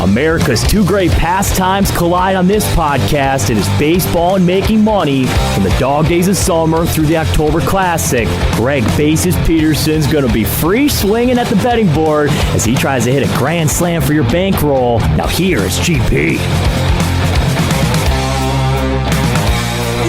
America's two great pastimes collide on this podcast. It is baseball and making money from the dog days of summer through the October Classic. Greg Bases Peterson's going to be free swinging at the betting board as he tries to hit a grand slam for your bankroll. Now here is GP.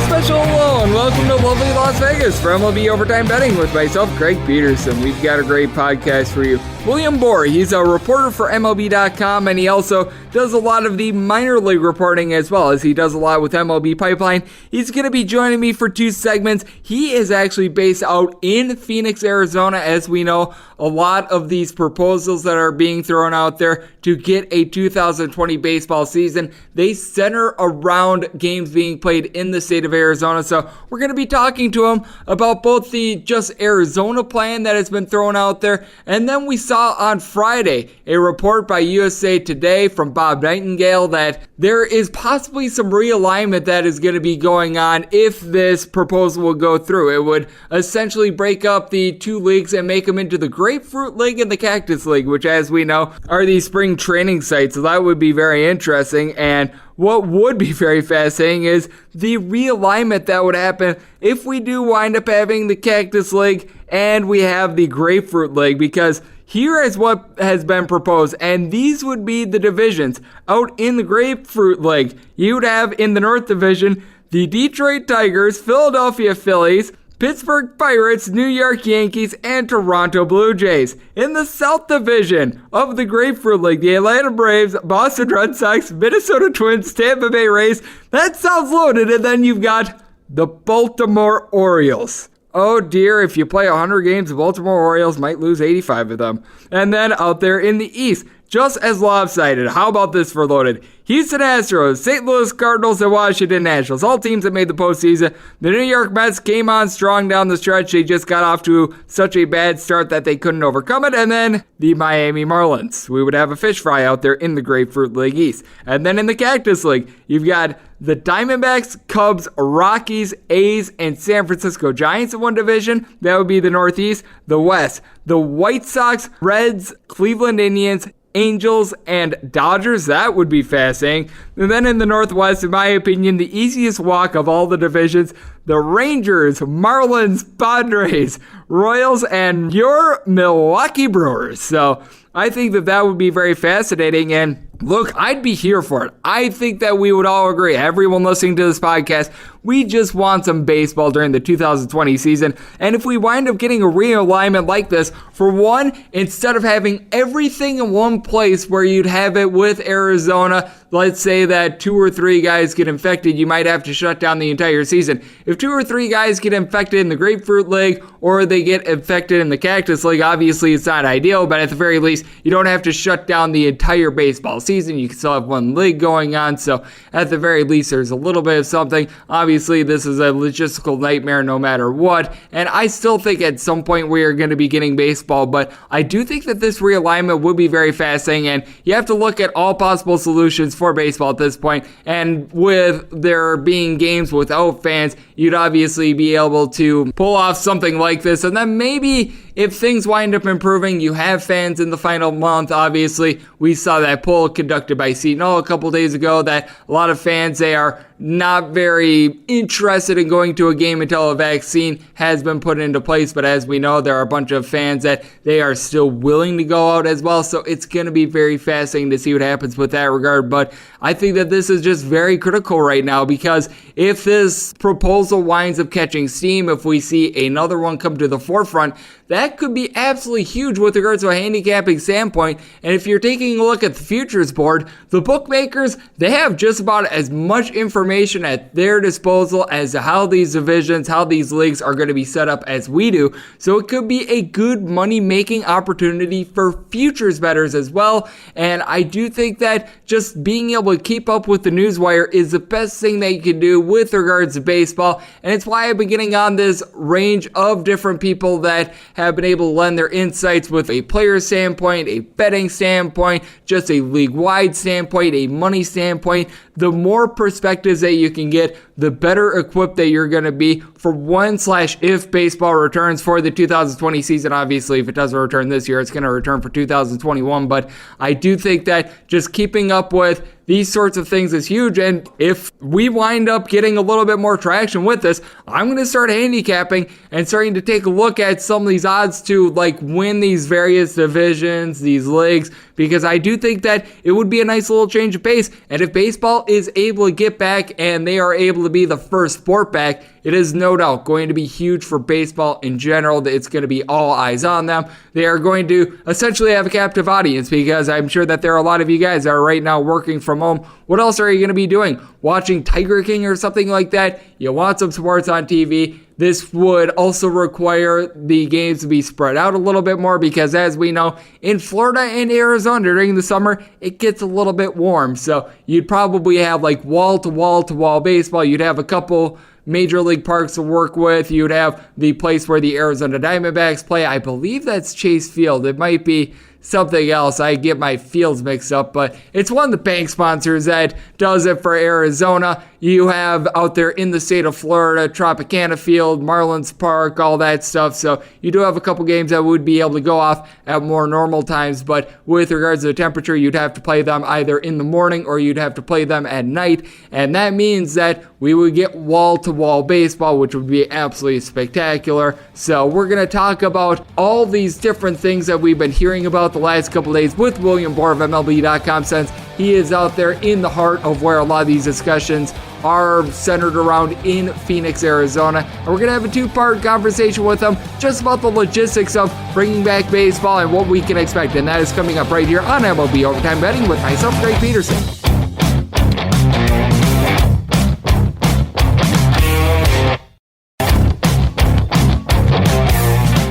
Special hello and welcome to lovely Las Vegas for MLB Overtime Betting with myself, Greg Peterson. We've got a great podcast for you. William Boor, he's a reporter for MLB.com, and he also does a lot of the minor league reporting as well as he does a lot with MLB Pipeline. He's going to be joining me for two segments. He is actually based out in Phoenix, Arizona. As we know, a lot of these proposals that are being thrown out there to get a 2020 baseball season, they center around games being played in the state of Arizona. So we're going to be talking to him about both the just Arizona plan that has been thrown out there, and then we saw on Friday a report by USA Today from Bob Nightingale that there is possibly some realignment that is going to be going on if this proposal will go through. It would essentially break up the two leagues and make them into the Grapefruit League and the Cactus League, which, as we know, are these spring training sites. So that would be very interesting. And what would be very fascinating is the realignment that would happen if we do wind up having the Cactus League and we have the Grapefruit League, because here is what has been proposed, and these would be the divisions. Out in the Grapefruit League, you would have in the North Division the Detroit Tigers, Philadelphia Phillies, Pittsburgh Pirates, New York Yankees, and Toronto Blue Jays. In the South Division of the Grapefruit League, the Atlanta Braves, Boston Red Sox, Minnesota Twins, Tampa Bay Rays. That sounds loaded. And then you've got the Baltimore Orioles. Oh dear, if you play 100 games, the Baltimore Orioles might lose 85 of them. And then out there in the East, just as lopsided. How about this for loaded? Houston Astros, St. Louis Cardinals, and Washington Nationals. All teams that made the postseason. The New York Mets came on strong down the stretch. They just got off to such a bad start that they couldn't overcome it. And then the Miami Marlins. We would have a fish fry out there in the Grapefruit League East. And then in the Cactus League, you've got the Diamondbacks, Cubs, Rockies, A's, and San Francisco Giants in one division. That would be the Northeast. The West, the White Sox, Reds, Cleveland Indians, Angels, and Dodgers. That would be fascinating. And then in the Northwest, in my opinion, the easiest walk of all the divisions, the Rangers, Marlins, Padres, Royals, and your Milwaukee Brewers. So I think that would be very fascinating, and look, I'd be here for it. I think that we would all agree, everyone listening to this podcast, we just want some baseball during the 2020 season. And if we wind up getting a realignment like this, for one, instead of having everything in one place where you'd have it with Arizona, let's say that 2 or 3 guys get infected, you might have to shut down the entire season. If 2 or 3 guys get infected in the Grapefruit League or they get infected in the Cactus League, obviously it's not ideal, but at the very least, you don't have to shut down the entire baseball season. You can still have one league going on, so at the very least, there's a little bit of something. Obviously, this is a logistical nightmare no matter what, and I still think at some point we are going to be getting baseball, but I do think that this realignment would be very fascinating, and you have to look at all possible solutions for baseball at this point, and with there being games without fans, you'd obviously be able to pull off something like this, and then maybe if things wind up improving, you have fans in the final month. Obviously, we saw that poll conducted by Seton Hall a couple days ago that a lot of fans, they are not very interested in going to a game until a vaccine has been put into place. But as we know, there are a bunch of fans that they are still willing to go out as well. So it's going to be very fascinating to see what happens with that regard. But I think that this is just very critical right now, because if this proposal winds up catching steam, if we see another one come to the forefront, that could be absolutely huge with regards to a handicapping standpoint. And if you're taking a look at the futures board, the bookmakers, they have just about as much information at their disposal as to how these divisions, how these leagues are going to be set up as we do. So it could be a good money-making opportunity for futures bettors as well. And I do think that just being able to keep up with the newswire is the best thing that you can do with regards to baseball. And it's why I've been getting on this range of different people that have been able to lend their insights with a player standpoint, a betting standpoint, just a league-wide standpoint, a money standpoint. The more perspectives that you can get, the better equipped that you're going to be for when/if baseball returns for the 2020 season. Obviously, if it doesn't return this year, it's going to return for 2021. But I do think that just keeping up with these sorts of things is huge. And if we wind up getting a little bit more traction with this, I'm going to start handicapping and starting to take a look at some of these odds to like win these various divisions, these leagues, because I do think that it would be a nice little change of pace. And if baseball is able to get back and they are able to be the first sport back, it is no doubt going to be huge for baseball in general. It's going to be all eyes on them. They are going to essentially have a captive audience, because I'm sure that there are a lot of you guys that are right now working from home. What else are you going to be doing? Watching Tiger King or something like that? You want some sports on TV. This would also require the games to be spread out a little bit more, because as we know, in Florida and Arizona during the summer, it gets a little bit warm. So you'd probably have like wall-to-wall-to-wall baseball. You'd have a couple major league parks to work with. You'd have the place where the Arizona Diamondbacks play. I believe that's Chase Field. It might be something else. I get my fields mixed up, but it's one of the bank sponsors that does it for Arizona. You have out there in the state of Florida, Tropicana Field, Marlins Park, all that stuff. So you do have a couple games that would be able to go off at more normal times, but with regards to the temperature, you'd have to play them either in the morning or you'd have to play them at night. And that means that we would get wall-to-wall baseball, which would be absolutely spectacular. So we're going to talk about all these different things that we've been hearing about the last couple days with William Boor of MLB.com, since he is out there in the heart of where a lot of these discussions are centered around in Phoenix, Arizona. And we're going to have a two-part conversation with him just about the logistics of bringing back baseball and what we can expect. And that is coming up right here on MLB Overtime Betting with myself, Greg Peterson.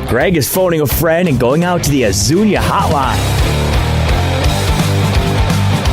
Greg is phoning a friend and going out to the Azunia hotline.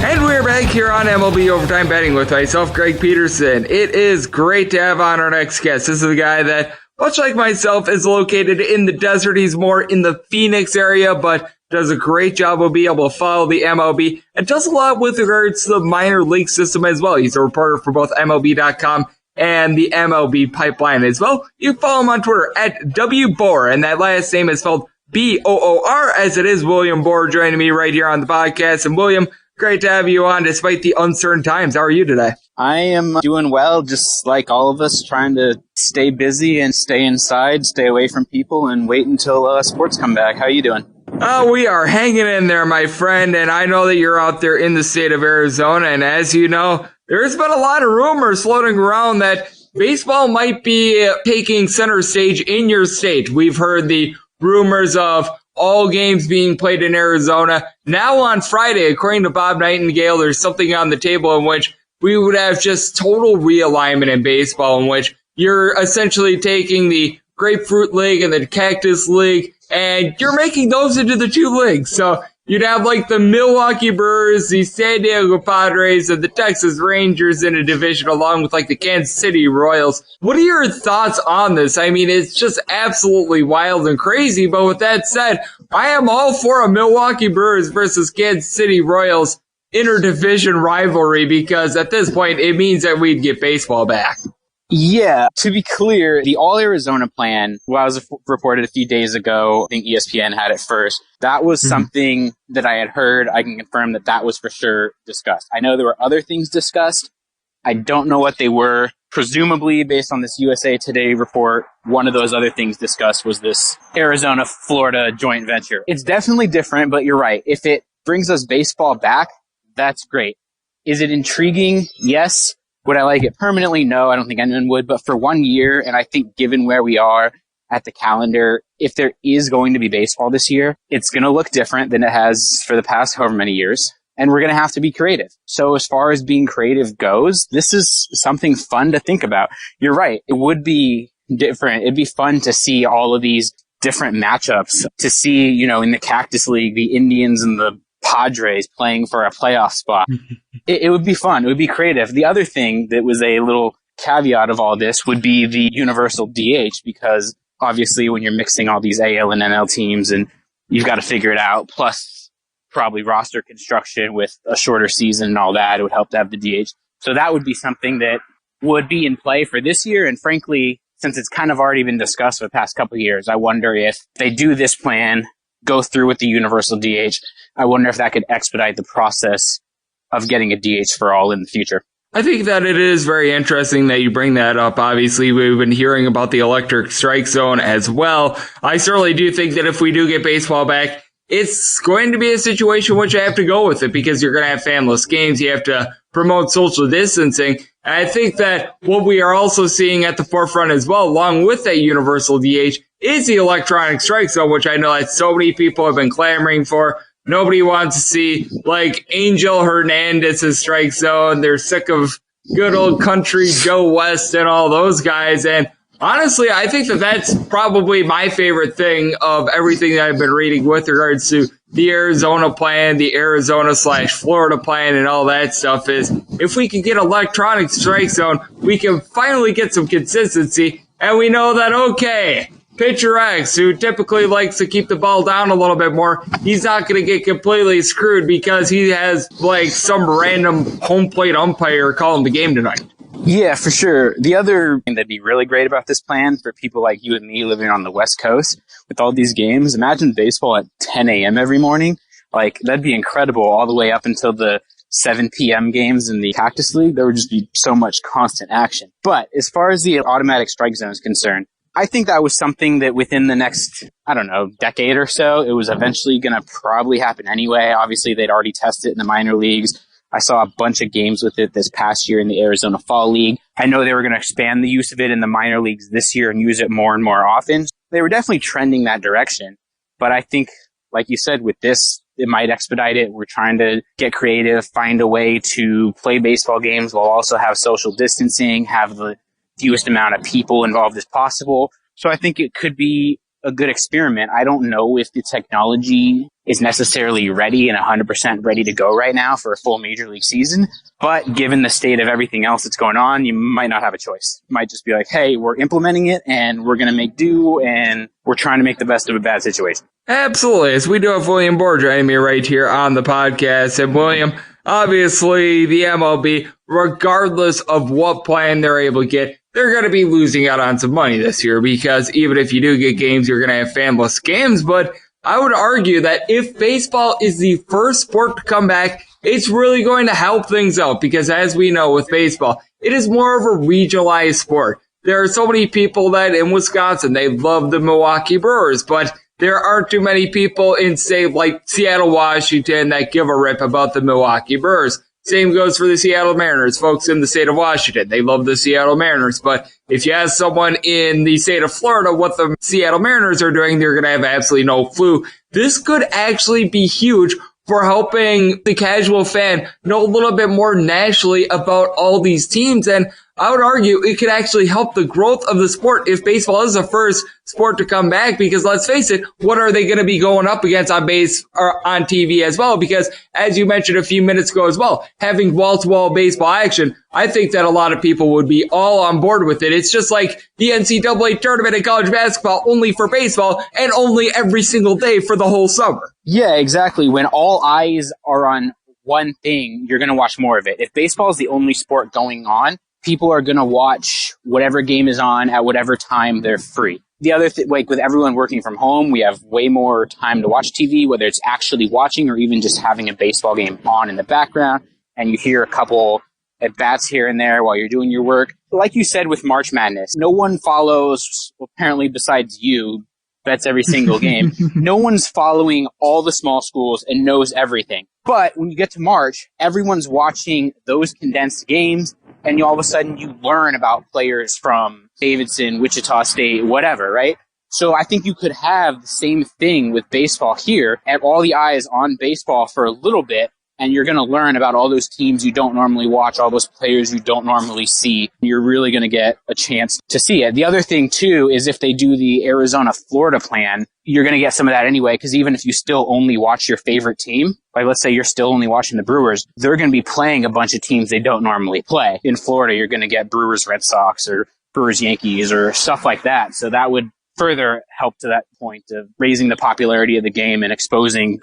And we're back here on MLB Overtime Betting with myself, Greg Peterson. It is great to have on our next guest. This is a guy that, much like myself, is located in the desert. He's more in the Phoenix area, but does a great job of being able to follow the MLB and does a lot with regards to the minor league system as well. He's a reporter for both MLB.com and the MLB Pipeline as well. You can follow him on Twitter at WBoor, and that last name is spelled B-O-O-R, as it is William Boor joining me right here on the podcast. And William, great to have you on despite the uncertain times. How are you today? I am doing well, just like all of us, trying to stay busy and stay inside, stay away from people, and wait until sports come back. How are you doing? Oh, we are hanging in there, my friend, and I know that you're out there in the state of Arizona, and as you know, there's been a lot of rumors floating around that baseball might be taking center stage in your state. We've heard the rumors of all games being played in Arizona. Now on Friday, according to Bob Nightingale, there's something on the table in which we would have just total realignment in baseball, in which you're essentially taking the Grapefruit League and the Cactus League, and you're making those into the two leagues. So you'd have like the Milwaukee Brewers, the San Diego Padres, and the Texas Rangers in a division, along with like the Kansas City Royals. What are your thoughts on this? I mean, it's just absolutely wild and crazy. But with that said, I am all for a Milwaukee Brewers versus Kansas City Royals interdivision rivalry, because at this point, it means that we'd get baseball back. Yeah, to be clear, the All Arizona plan, well, I was reported a few days ago, I think ESPN had it first. That was something that I had heard. I can confirm that that was for sure discussed. I know there were other things discussed. I don't know what they were. Presumably, based on this USA Today report, one of those other things discussed was this Arizona-Florida joint venture. It's definitely different, but you're right. If it brings us baseball back, that's great. Is it intriguing? Yes. Would I like it permanently? No, I don't think anyone would. But for 1 year, and I think given where we are at the calendar, if there is going to be baseball this year, it's going to look different than it has for the past however many years. And we're going to have to be creative. So as far as being creative goes, this is something fun to think about. You're right. It would be different. It'd be fun to see all of these different matchups, to see, you know, in the Cactus League, the Indians and the Padres playing for a playoff spot. It would be fun. It would be creative. The other thing that was a little caveat of all this would be the universal DH, because obviously when you're mixing all these AL and NL teams and you've got to figure it out, plus probably roster construction with a shorter season and all that, it would help to have the DH. So that would be something that would be in play for this year. And frankly, since it's kind of already been discussed for the past couple of years, I wonder if they do this plan, go through with the universal DH, I wonder if that could expedite the process of getting a DH for all in the future. I think that it is very interesting that you bring that up. Obviously, we've been hearing about the electric strike zone as well. I certainly do think that if we do get baseball back, it's going to be a situation which you have to go with it because you're going to have fanless games. You have to promote social distancing. And I think that what we are also seeing at the forefront as well, along with that universal DH, is the electronic strike zone, which I know that so many people have been clamoring for. Nobody wants to see, like, Angel Hernandez's strike zone. They're sick of good old country Joe West and all those guys. And honestly, I think that that's probably my favorite thing of everything that I've been reading with regards to the Arizona plan, the Arizona/Florida plan, and all that stuff is if we can get electronic strike zone, we can finally get some consistency. And we know that, okay, Pitcher X, who typically likes to keep the ball down a little bit more, he's not going to get completely screwed because he has, like, some random home plate umpire calling the game tonight. Yeah, for sure. The other thing that'd be really great about this plan for people like you and me living on the West Coast with all these games, imagine baseball at 10 a.m. every morning. Like, that'd be incredible all the way up until the 7 p.m. games in the Cactus League. There would just be so much constant action. But as far as the automatic strike zone is concerned, I think that was something that within the next, decade or so, it was eventually going to probably happen anyway. Obviously, they'd already tested it in the minor leagues. I saw a bunch of games with it this past year in the Arizona Fall League. I know they were going to expand the use of it in the minor leagues this year and use it more and more often. They were definitely trending that direction. But I think, like you said, with this, it might expedite it. We're trying to get creative, find a way to play baseball games while also have social distancing, have the fewest amount of people involved as possible. So I think it could be a good experiment. I don't know if the technology is necessarily ready and 100% ready to go right now for a full major league season. But given the state of everything else that's going on, you might not have a choice. You might just be like, hey, we're implementing it and we're going to make do and we're trying to make the best of a bad situation. Absolutely. As we do have William Boor joining me right here on the podcast. And William, obviously the MLB, regardless of what plan they're able to get, they're going to be losing out on some money this year because even if you do get games, you're going to have fanless games. But I would argue that if baseball is the first sport to come back, it's really going to help things out because as we know with baseball, it is more of a regionalized sport. There are so many people that in Wisconsin, they love the Milwaukee Brewers, but there aren't too many people in, say, like Seattle, Washington that give a rip about the Milwaukee Brewers. Same goes for the Seattle Mariners. Folks in the state of Washington, they love the Seattle Mariners. But if you ask someone in the state of Florida what the Seattle Mariners are doing, they're going to have absolutely no clue. This could actually be huge for helping the casual fan know a little bit more nationally about all these teams. And I would argue it could actually help the growth of the sport if baseball is the first sport to come back, because let's face it, what are they going to be going up against on base or on TV as well? Because as you mentioned a few minutes ago as well, having wall-to-wall baseball action, I think that a lot of people would be all on board with it. It's just like the NCAA tournament in college basketball, only for baseball and only every single day for the whole summer. Yeah, exactly. When all eyes are on one thing, you're going to watch more of it. If baseball is the only sport going on, people are going to watch whatever game is on at whatever time they're free. The other thing, like with everyone working from home, we have way more time to watch TV, whether it's actually watching or even just having a baseball game on in the background. And you hear a couple at bats here and there while you're doing your work. Like you said with March Madness, no one follows, apparently besides you, bets every single game. No one's following all the small schools and knows everything. But when you get to March, everyone's watching those condensed games, and all of a sudden you learn about players from Davidson, Wichita State, whatever, right? So I think you could have the same thing with baseball here, have all the eyes on baseball for a little bit, and you're going to learn about all those teams you don't normally watch, all those players you don't normally see. You're really going to get a chance to see it. The other thing, too, is if they do the Arizona-Florida plan, you're going to get some of that anyway, because even if you still only watch your favorite team, like let's say you're still only watching the Brewers, they're going to be playing a bunch of teams they don't normally play. In Florida, you're going to get Brewers-Red Sox or Brewers-Yankees or stuff like that. So that would further help to that point of raising the popularity of the game and exposing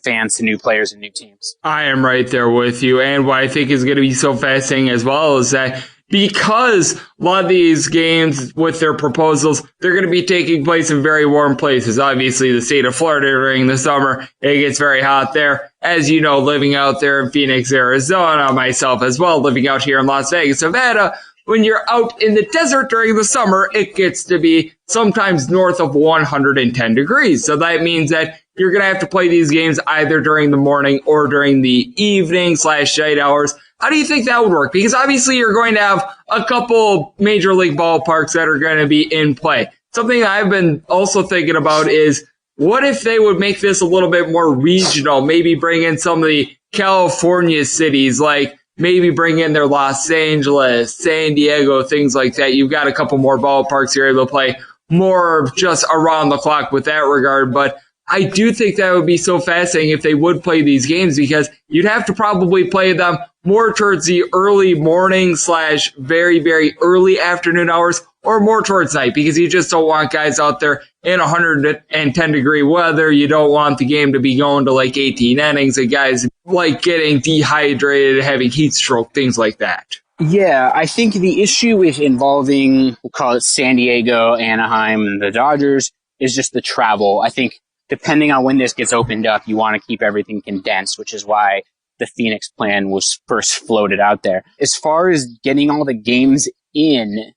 fans to new players and new teams. I am right there with you. And what I think is going to be so fascinating as well is that because a lot of these games with their proposals, they're going to be taking place in very warm places. Obviously, the state of Florida during the summer, it gets very hot there. As you know, living out there in Phoenix, Arizona, myself as well, living out here in Las Vegas, Nevada, when you're out in the desert during the summer, it gets to be sometimes north of 110 degrees. So that means that you're going to have to play these games either during the morning or during the evening/night hours. How do you think that would work? Because obviously you're going to have a couple major league ballparks that are going to be in play. Something I've been also thinking about is what if they would make this a little bit more regional, maybe bring in some of the California cities, like maybe bring in their Los Angeles, San Diego, things like that. You've got a couple more ballparks you're able to play more just around the clock with that regard. But I do think that would be so fascinating if they would play these games, because you'd have to probably play them more towards the early morning / very, very early afternoon hours, or more towards night, because you just don't want guys out there in 110 degree weather. You don't want the game to be going to like 18 innings and guys like getting dehydrated, having heat stroke, things like that. Yeah, I think the issue with involving, we'll call it San Diego, Anaheim, and the Dodgers is just the travel. I think depending on when this gets opened up, you want to keep everything condensed, which is why the Phoenix plan was first floated out there. As far as getting all the games in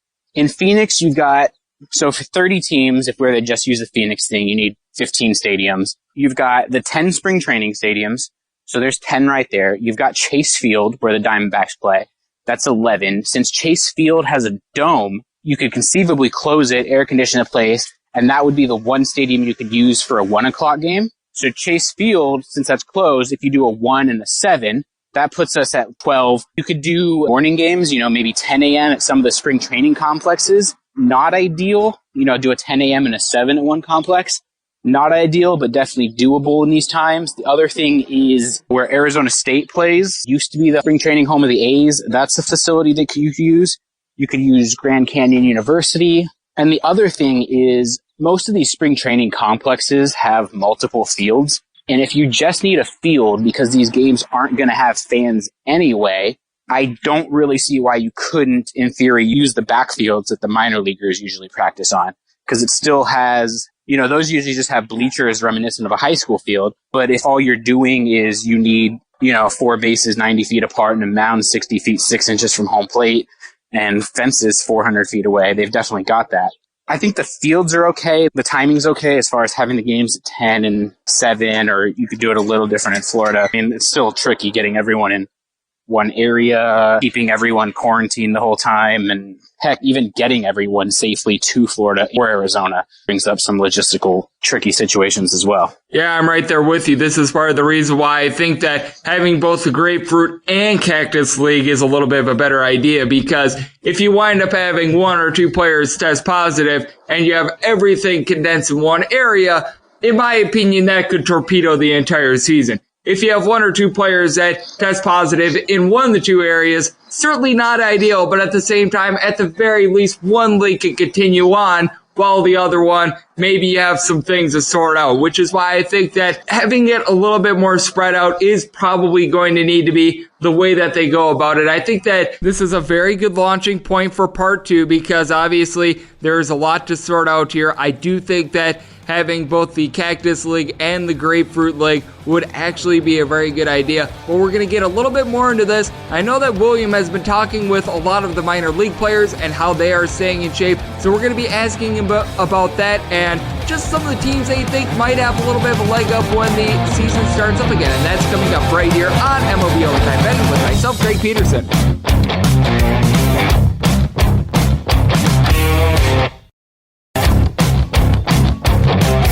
Phoenix, you've got, so for 30 teams, if we're to just use the Phoenix thing, you need 15 stadiums. You've got the 10 spring training stadiums. So there's 10 right there. You've got Chase Field, where the Diamondbacks play. That's 11. Since Chase Field has a dome, you could conceivably close it, air condition the place, and that would be the one stadium you could use for a 1 o'clock game. So Chase Field, since that's closed, if you do a 1 and a 7, that puts us at 12. You could do morning games, maybe 10 a.m. at some of the spring training complexes. Not ideal. Do a 10 a.m. and a 7 at one complex. Not ideal, but definitely doable in these times. The other thing is where Arizona State plays. Used to be the spring training home of the A's. That's a facility that you could use. You could use Grand Canyon University. And the other thing is most of these spring training complexes have multiple fields. And if you just need a field because these games aren't going to have fans anyway, I don't really see why you couldn't, in theory, use the backfields that the minor leaguers usually practice on. Because it still has, those usually just have bleachers reminiscent of a high school field. But if all you're doing is you need, 4 bases 90 feet apart and a mound 60 feet 6 inches from home plate and fences 400 feet away, they've definitely got that. I think the fields are okay. The timing's okay as far as having the games at 10 and 7, or you could do it a little different in Florida. I mean, it's still tricky getting everyone in one area, keeping everyone quarantined the whole time, and heck, even getting everyone safely to Florida or Arizona brings up some logistical tricky situations as well. Yeah, I'm right there with you. This is part of the reason why I think that having both the Grapefruit and Cactus League is a little bit of a better idea, because if you wind up having 1 or 2 players test positive and you have everything condensed in one area, in my opinion, that could torpedo the entire season. If you have 1 or 2 players that test positive in one of the 2 areas, certainly not ideal, but at the same time, at the very least, one league can continue on while the other one, maybe you have some things to sort out, which is why I think that having it a little bit more spread out is probably going to need to be the way that they go about it. I think that this is a very good launching point for part 2, because obviously there's a lot to sort out here. I do think that having both the Cactus League and the Grapefruit League would actually be a very good idea. But we're going to get a little bit more into this. I know that William has been talking with a lot of the minor league players and how they are staying in shape, so we're going to be asking him about that and just some of the teams they think might have a little bit of a leg up when the season starts up again. And that's coming up right here on MLB Overtime Betting with myself, Greg Peterson.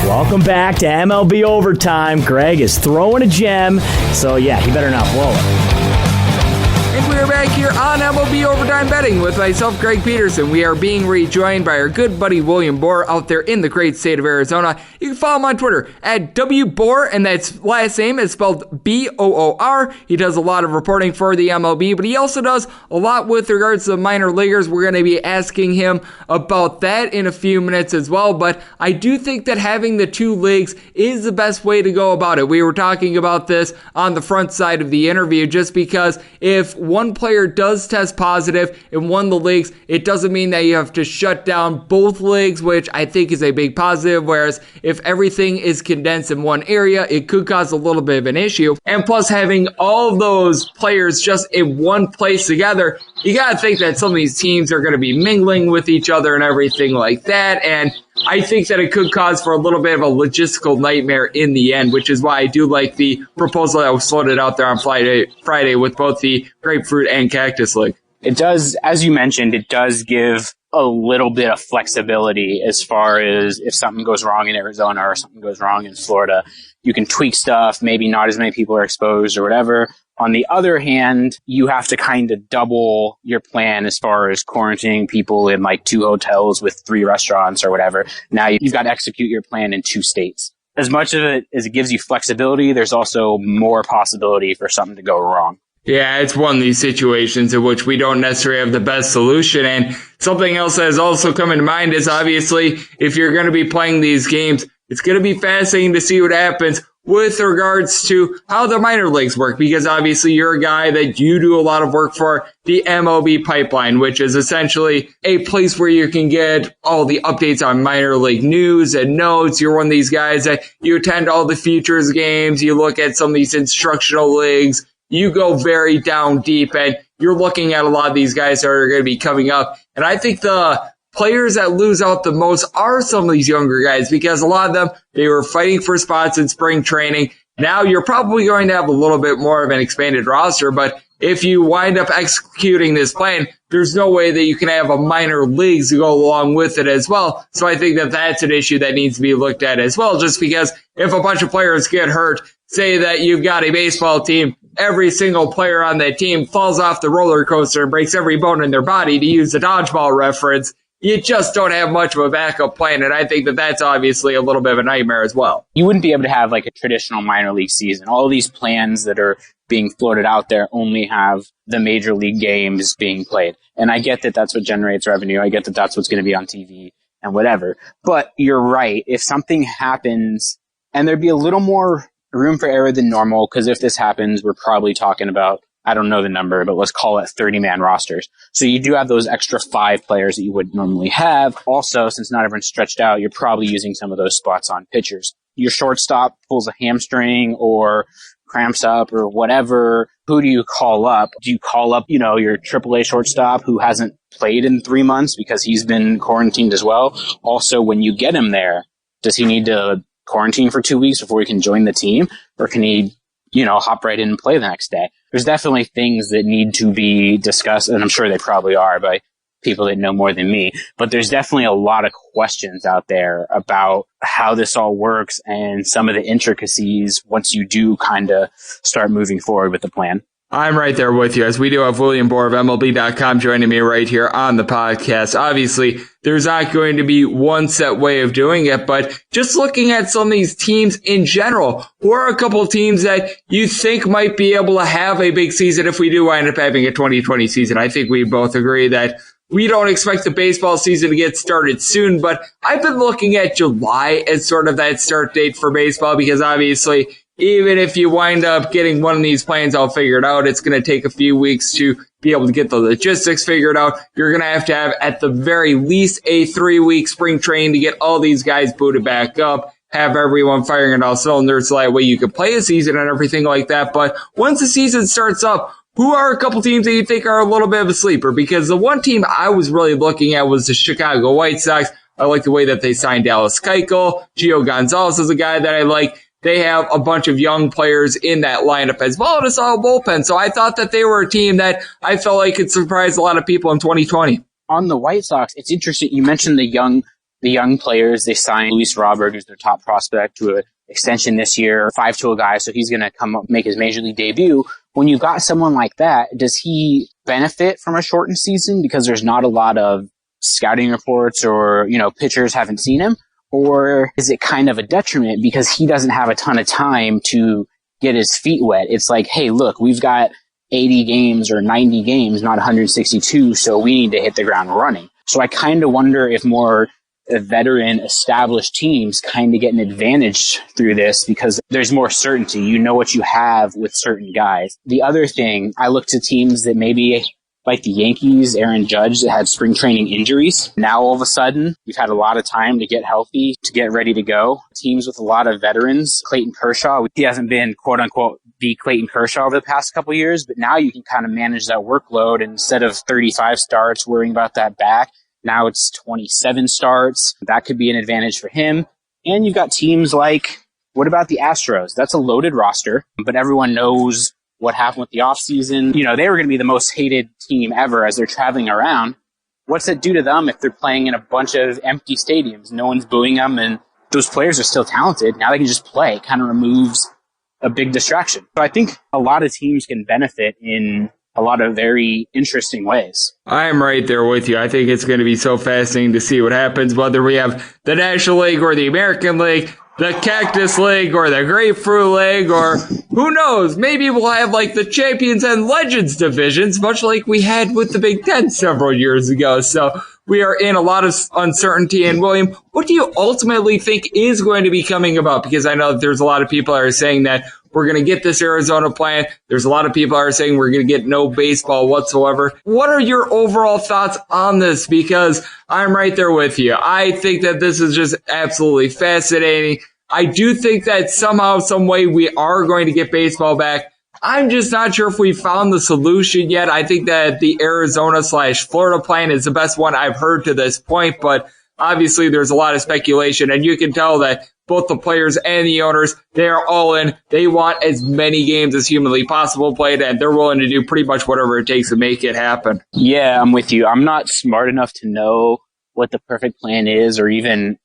Welcome back to MLB Overtime. Greg is throwing a gem, so yeah, he better not blow it. And we are back here on MLB Overtime Betting with myself, Greg Peterson. We are being rejoined by our good buddy William Boor out there in the great state of Arizona. You can follow him on Twitter at WBoor, and that's last name is spelled B-O-O-R. He does a lot of reporting for the MLB, but he also does a lot with regards to the minor leaguers. We're going to be asking him about that in a few minutes as well, but I do think that having the two leagues is the best way to go about it. We were talking about this on the front side of the interview, just because if one player does test positive in one of the leagues, it doesn't mean that you have to shut down both leagues, which I think is a big positive, whereas if everything is condensed in one area, it could cause a little bit of an issue. And plus, having all of those players just in one place together, you got to think that some of these teams are going to be mingling with each other and everything like that, and I think that it could cause for a little bit of a logistical nightmare in the end, which is why I do like the proposal that was floated out there on Friday with both the Grapefruit and Cactus League. It does, as you mentioned, it does give a little bit of flexibility as far as if something goes wrong in Arizona or something goes wrong in Florida. You can tweak stuff, maybe not as many people are exposed or whatever. On the other hand, you have to kind of double your plan as far as quarantining people in like 2 hotels with 3 restaurants or whatever. Now you've got to execute your plan in 2 states. As much of it as it gives you flexibility, there's also more possibility for something to go wrong. Yeah, it's one of these situations in which we don't necessarily have the best solution. And something else that has also come into mind is obviously if you're going to be playing these games, it's going to be fascinating to see what happens with regards to how the minor leagues work, because obviously you're a guy that you do a lot of work for the MLB pipeline, which is essentially a place where you can get all the updates on minor league news and notes. You're one of these guys that you attend all the futures games. You look at some of these instructional leagues. You go very down deep, and you're looking at a lot of these guys that are going to be coming up. And I think the players that lose out the most are some of these younger guys, because a lot of them, they were fighting for spots in spring training. Now you're probably going to have a little bit more of an expanded roster, but if you wind up executing this plan, there's no way that you can have a minor leagues to go along with it as well. So I think that that's an issue that needs to be looked at as well, just because if a bunch of players get hurt, say that you've got a baseball team, every single player on that team falls off the roller coaster and breaks every bone in their body, to use the dodgeball reference, you just don't have much of a backup plan, and I think that that's obviously a little bit of a nightmare as well. You wouldn't be able to have like a traditional minor league season. All of these plans that are being floated out there only have the major league games being played. And I get that that's what generates revenue. I get that that's what's going to be on TV and whatever. But you're right. If something happens, and there'd be a little more room for error than normal, because if this happens, we're probably talking about, I don't know the number, but let's call it 30-man rosters. So you do have those extra 5 players that you would normally have. Also, since not everyone's stretched out, you're probably using some of those spots on pitchers. Your shortstop pulls a hamstring or cramps up or whatever. Who do you call up? Do you call up, your AAA shortstop who hasn't played in 3 months because he's been quarantined as well? Also, when you get him there, does he need to quarantine for 2 weeks before he can join the team? Or can he, hop right in and play the next day? There's definitely things that need to be discussed, and I'm sure they probably are by people that know more than me, but there's definitely a lot of questions out there about how this all works and some of the intricacies once you do kind of start moving forward with the plan. I'm right there with you, as we do have William Boor of MLB.com joining me right here on the podcast. Obviously, there's not going to be one set way of doing it, but just looking at some of these teams in general, who are a couple of teams that you think might be able to have a big season if we do wind up having a 2020 season. I think we both agree that we don't expect the baseball season to get started soon, but I've been looking at July as sort of that start date for baseball, because obviously, even if you wind up getting one of these plans all figured out, it's going to take a few weeks to be able to get the logistics figured out. You're going to have, at the very least, a 3-week spring training to get all these guys booted back up, have everyone firing on all cylinders, so that way you can play a season and everything like that. But once the season starts up, who are a couple teams that you think are a little bit of a sleeper? Because the one team I was really looking at was the Chicago White Sox. I like the way that they signed Dallas Keuchel. Gio Gonzalez is a guy that I like. They have a bunch of young players in that lineup as well as a solid bullpen. So I thought that they were a team that I felt like could surprise a lot of people in 2020. On the White Sox, it's interesting. You mentioned the young players. They signed Luis Robert, who's their top prospect, to a extension this year, 5-tool guy, so he's going to come up, make his major league debut. When you've got someone like that, does he benefit from a shortened season because there's not a lot of scouting reports or, pitchers haven't seen him? Or is it kind of a detriment because he doesn't have a ton of time to get his feet wet? It's like, hey, look, we've got 80 games or 90 games, not 162, so we need to hit the ground running. So I kind of wonder if more veteran established teams kind of get an advantage through this because there's more certainty. You know what you have with certain guys. The other thing, I look to teams that maybe like the Yankees, Aaron Judge, that had spring training injuries. Now all of a sudden, we've had a lot of time to get healthy, to get ready to go. Teams with a lot of veterans, Clayton Kershaw, he hasn't been quote unquote the Clayton Kershaw over the past couple of years, but now you can kind of manage that workload. And instead of 35 starts worrying about that back, now it's 27 starts. That could be an advantage for him. And you've got teams like, what about the Astros? That's a loaded roster, but everyone knows what happened with the offseason. They were going to be the most hated team ever as they're traveling around. What's it do to them if they're playing in a bunch of empty stadiums? No one's booing them, and those players are still talented. Now they can just play. It kind of removes a big distraction. So I think a lot of teams can benefit in a lot of very interesting ways. I'm right there with you. I think it's going to be so fascinating to see what happens, whether we have the National League or the American League, the Cactus League or the Grapefruit League, or who knows, maybe we'll have like the Champions and Legends divisions, much like we had with the Big Ten several years ago. So we are in a lot of uncertainty. And William, what do you ultimately think is going to be coming about? Because I know that there's a lot of people that are saying that we're going to get this Arizona plan. There's a lot of people that are saying we're going to get no baseball whatsoever. What are your overall thoughts on this? Because I'm right there with you. I think that this is just absolutely fascinating. I do think that somehow, some way we are going to get baseball back. I'm just not sure if we found the solution yet. I think that the Arizona/Florida plan is the best one I've heard to this point, but obviously there's a lot of speculation, and you can tell that both the players and the owners, they are all in. They want as many games as humanly possible played, and they're willing to do pretty much whatever it takes to make it happen. Yeah, I'm with you. I'm not smart enough to know what the perfect plan is, or even,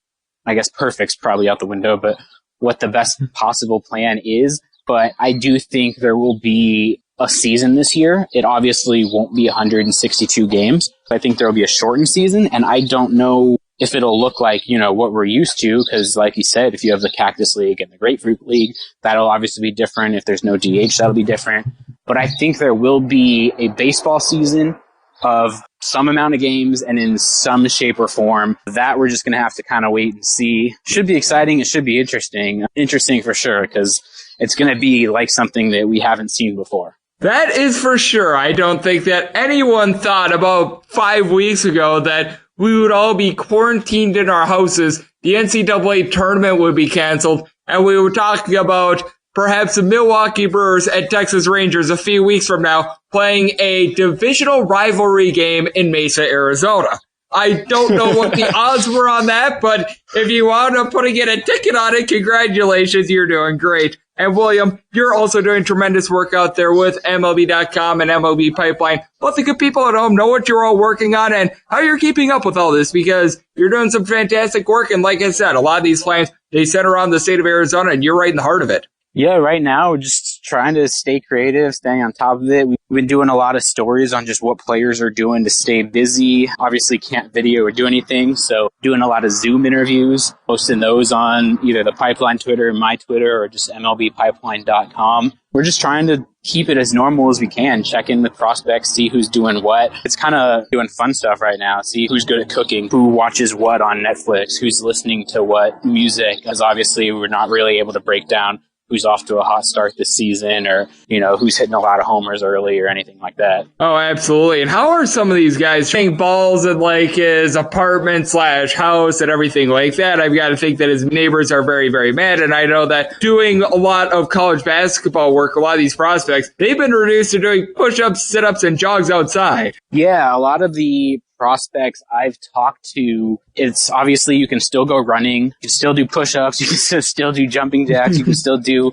I guess perfect's probably out the window, but what the best possible plan is. But I do think there will be a season this year. It obviously won't be 162 games. I think there will be a shortened season, and I don't know if it'll look like, what we're used to, because like you said, if you have the Cactus League and the Grapefruit League, that'll obviously be different. If there's no DH, that'll be different. But I think there will be a baseball season of some amount of games and in some shape or form. That we're just going to have to kind of wait and see. Should be exciting. It should be interesting. Interesting for sure, because it's going to be like something that we haven't seen before. That is for sure. I don't think that anyone thought about 5 weeks ago that we would all be quarantined in our houses, the NCAA tournament would be canceled, and we were talking about perhaps the Milwaukee Brewers and Texas Rangers a few weeks from now playing a divisional rivalry game in Mesa, Arizona. I don't know what the odds were on that, but if you wound up putting in a ticket on it, congratulations, you're doing great. And William, you're also doing tremendous work out there with MLB.com and MLB Pipeline. Let the good people at home know what you're all working on and how you're keeping up with all this, because you're doing some fantastic work. And like I said, a lot of these plans, they center around the state of Arizona, and you're right in the heart of it. Yeah, right now we're just trying to stay creative, staying on top of it. We've been doing a lot of stories on just what players are doing to stay busy. Obviously can't video or do anything, so doing a lot of Zoom interviews, posting those on either the Pipeline Twitter, my Twitter, or just MLBpipeline.com. We're just trying to keep it as normal as we can, check in with prospects, see who's doing what. It's kind of doing fun stuff right now, see who's good at cooking, who watches what on Netflix, who's listening to what music, because obviously we're not really able to break down who's off to a hot start this season, or, who's hitting a lot of homers early or anything like that. Oh, absolutely. And how are some of these guys hitting balls in like his apartment/house and everything like that? I've got to think that his neighbors are very, very mad. And I know that doing a lot of college basketball work, a lot of these prospects, they've been reduced to doing push-ups, sit-ups, and jogs outside. Yeah, a lot of the prospects I've talked to, it's obviously you can still go running, you can still do push-ups, you can still do jumping jacks, you can still do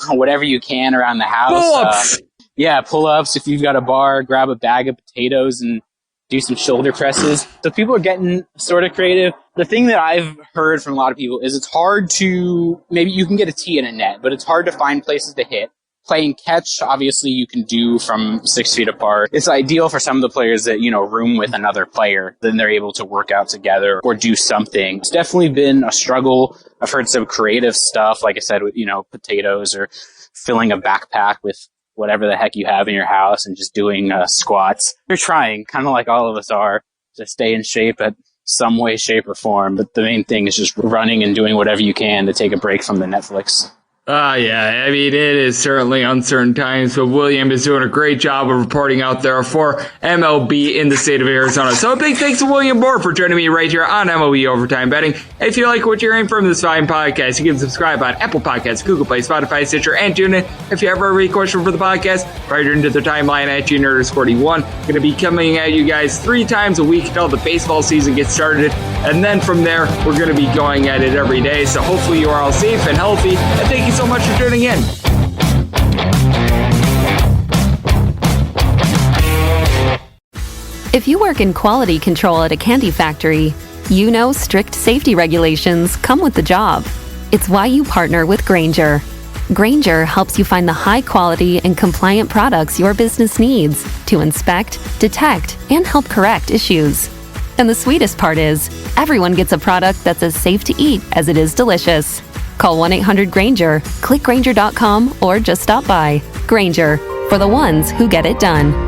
whatever you can around the house. Pull-ups! Pull-ups. If you've got a bar, grab a bag of potatoes and do some shoulder presses. So people are getting sort of creative. The thing that I've heard from a lot of people is it's hard to, maybe you can get a tee in a net, but it's hard to find places to hit. Playing catch, obviously you can do from 6 feet apart. It's ideal for some of the players that, room with another player. Then they're able to work out together or do something. It's definitely been a struggle. I've heard some creative stuff, like I said, with, potatoes or filling a backpack with whatever the heck you have in your house and just doing squats. You're trying, kind of like all of us are, to stay in shape at some way, shape, or form. But the main thing is just running and doing whatever you can to take a break from the Netflix. Yeah. I mean, it is certainly uncertain times, but William is doing a great job of reporting out there for MLB in the state of Arizona. So a big thanks to William Boor for joining me right here on MLB Overtime Betting. If you like what you're hearing from this fine podcast, you can subscribe on Apple Podcasts, Google Play, Spotify, Stitcher, and TuneIn. If you ever have a question for the podcast, write it into the timeline at Junior_41. Going to be coming at you guys 3 times a week until the baseball season gets started. And then from there, we're going to be going at it every day. So hopefully you are all safe and healthy. And thank you so much for tuning in. If you work in quality control at a candy factory, you know strict safety regulations come with the job. It's why you partner with Grainger. Grainger helps you find the high quality and compliant products your business needs to inspect, detect, and help correct issues. And the sweetest part is, everyone gets a product that's as safe to eat as it is delicious. Call 1-800-GRAINGER, click Grainger.com, or just stop by. Grainger, for the ones who get it done.